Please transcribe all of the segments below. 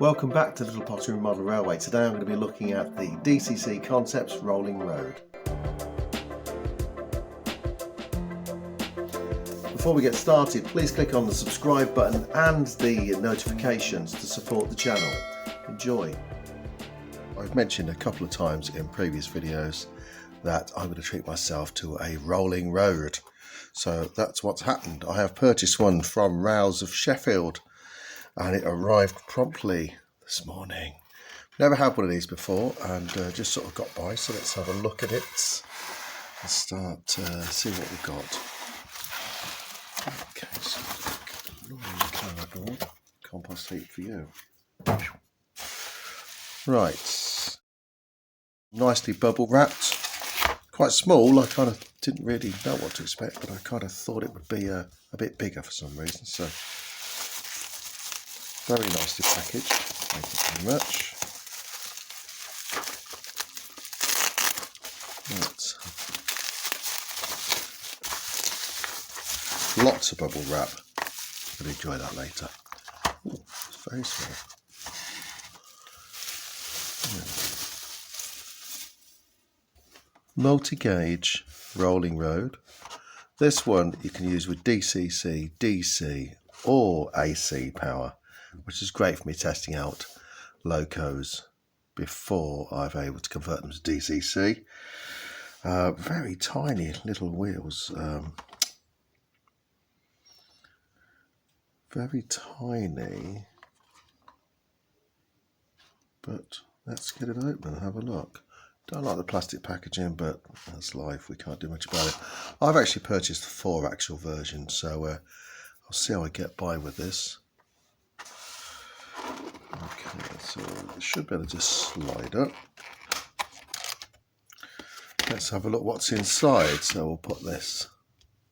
Welcome back to Little Pottery Model Railway. Today I'm going to be looking at the DCC Concepts Rolling Road. Before we get started, please click on the subscribe button and the notifications to support the channel. Enjoy. I've mentioned a couple of times in previous videos that I'm going to treat myself to a rolling road. So that's what's happened. I have purchased one from Rouse of Sheffield and it arrived promptly this morning. Never had one of these before and just sort of got by, so let's have a look at it and start see what we've got. Okay, so cardboard, compost heap for you. Right, nicely bubble wrapped. Quite small. I kind of didn't really know what to expect, but I kind of thought it would be a bit bigger for some reason. So very nicely packaged. Thank you very much. Right. Lots of bubble wrap. I'll enjoy that later. Ooh, it's very small. Yeah. Multi-gauge rolling road. This one you can use with DCC, DC or AC power, which is great for me testing out locos before I've able to convert them to DCC. Very tiny little wheels. Very tiny, but let's get it open and have a look. Don't like the plastic packaging, but that's life, we can't do much about it. I've actually purchased the 4 actual versions, so I'll see how I get by with this. Okay, so it should be able to just slide up. Let's have a look what's inside. So we'll put this.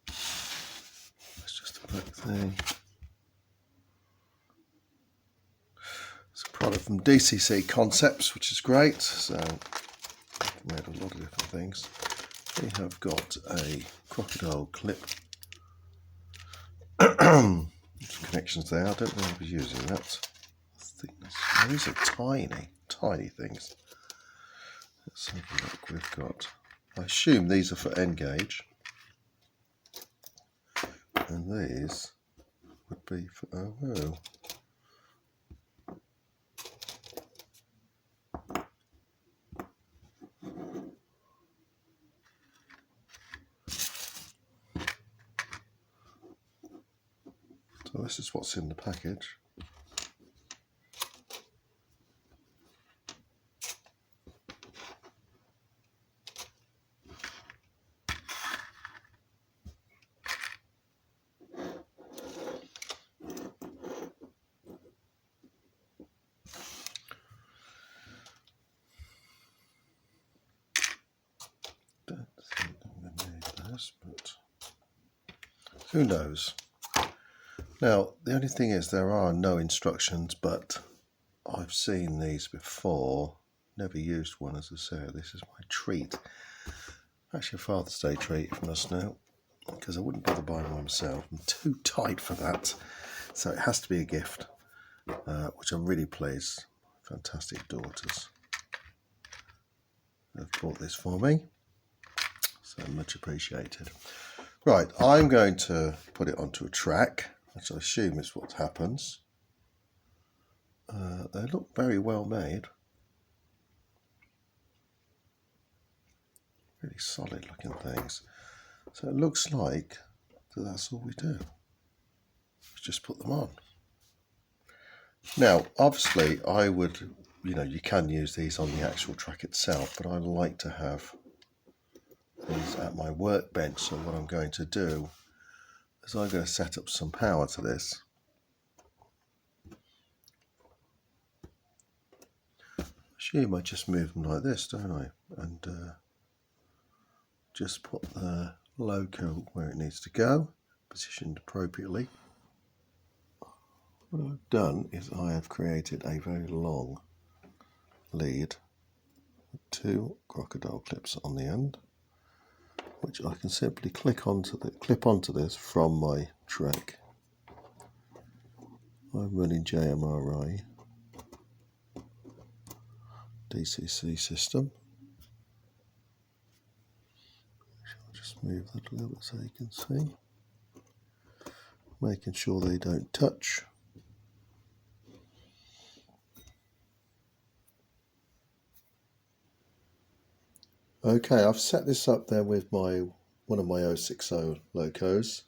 It's just a black thing. It's a product from DCC Concepts, which is great. So I've made a lot of different things. We have got a crocodile clip. Some connections there. I don't know if I was using that. Thickness. These are tiny, tiny things. Let's have a look. We've got, I assume these are for N gauge, and these would be for OO. So this is what's in the package. Don't think I'm going to need this, but who knows? Now, the only thing is there are no instructions, but I've seen these before. Never used one, as I say. This is my treat. Actually, a Father's Day treat, if you must know, because I wouldn't bother buying one myself. I'm too tight for that. So it has to be a gift, which I'm really pleased. Fantastic daughters have bought this for me. So much appreciated. Right, I'm going to put it onto a track, which I assume is what happens. They look very well made. Really solid looking things. So it looks like that's all we do. Just put them on. Now, obviously, I would, you can use these on the actual track itself, but I like to have these at my workbench. So what I'm going to do is I'm going to set up some power to this. I assume I just move them like this, don't I? And just put the loco where it needs to go, positioned appropriately. What I've done is I have created a very long lead with 2 crocodile clips on the end, which I can simply clip onto this from my track. I'm running JMRI DCC system. I'll just move that a little bit so you can see. Making sure they don't touch. Okay, I've set this up there with one of my 060 locos.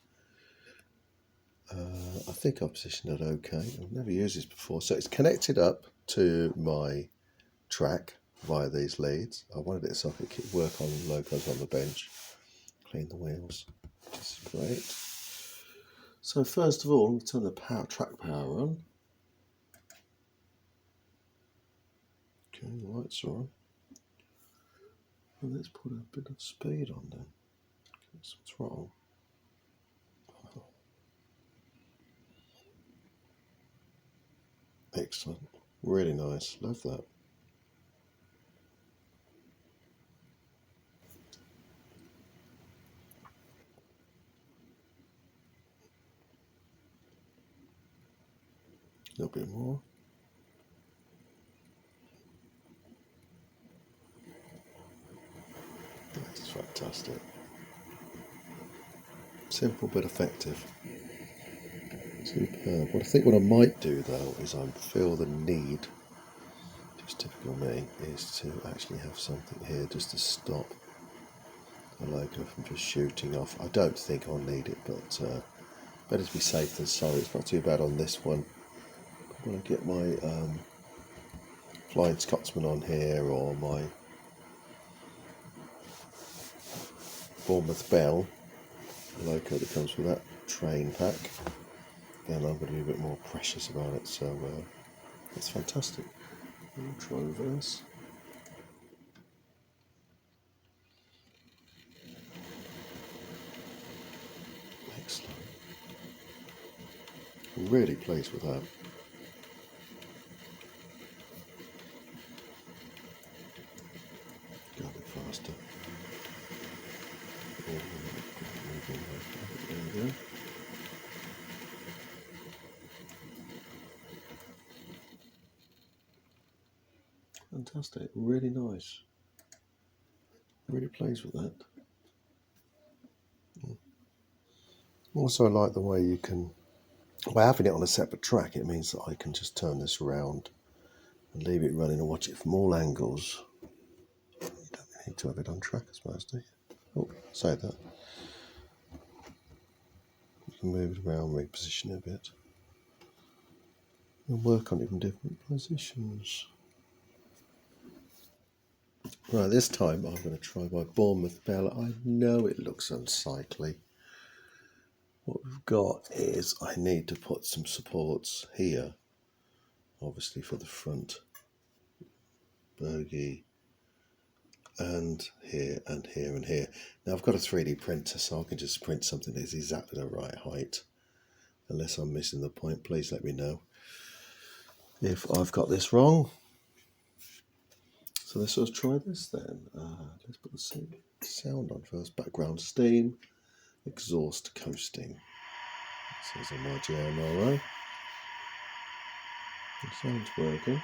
I think I've positioned it okay. I've never used this before. So it's connected up to my track via these leads. I wanted it so I could work on locos on the bench, clean the wheels, which is great. So first of all, turn the track power on. Okay, the lights are on. And let's put a bit of speed on then. What's wrong? Excellent. Really nice. Love that. A little bit more. That's fantastic. Simple but effective. Superb. What I might do though is I feel the need, just typical me, is to actually have something here just to stop the loco from just shooting off. I don't think I'll need it, but better to be safe than sorry. It's not too bad on this one. I'm going to get my Flying Scotsman on here, or my Bournemouth Bell loco that comes with that train pack. Then I'm going to be a bit more precious about it, so it's fantastic. We'll try reverse. Excellent. Really pleased with that. Go a bit faster. There we go. Fantastic, really nice. Really pleased with that. Also, I like the way you can, by having it on a separate track, it means that I can just turn this around and leave it running and watch it from all angles. You don't need to have it on track, I suppose, do you? Oh, say that. You can move it around, reposition it a bit, and work on it from different positions. Right, this time I'm going to try my Bournemouth Bell. I know it looks unsightly. What we've got is I need to put some supports here, obviously for the front bogie, and here and here and here. Now I've got a 3D printer, so I can just print something that's exactly the right height. Unless I'm missing the point, please let me know if I've got this wrong. So let's just try this then. Let's put the sound on first. Background steam, exhaust coasting. It says on my JMRI. The sound's working.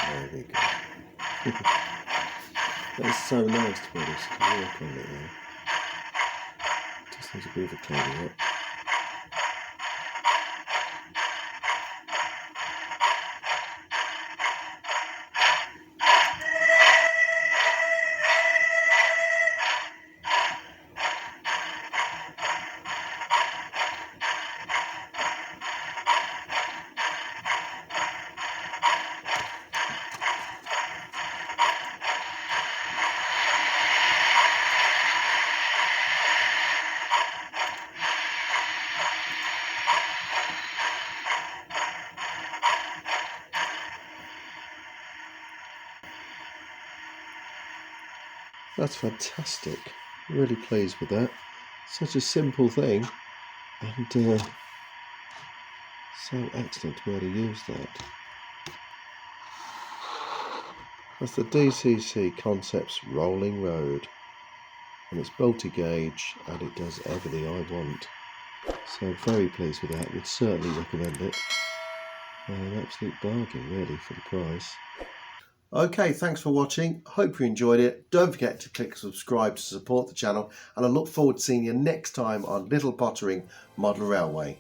There we go. That's so nice to be able to work on it now. Just needs a bit of a cleaning up. That's fantastic. Really pleased with that. Such a simple thing, and so excellent to be able to use that. That's the DCC Concepts Rolling Road. and it's multi-gauge and it does everything I want. So I'm very pleased with that. Would certainly recommend it. An absolute bargain really for the price. Okay, thanks for watching. Hope you enjoyed it. Don't forget to click subscribe to support the channel, and I look forward to seeing you next time on Little Pottering Model Railway.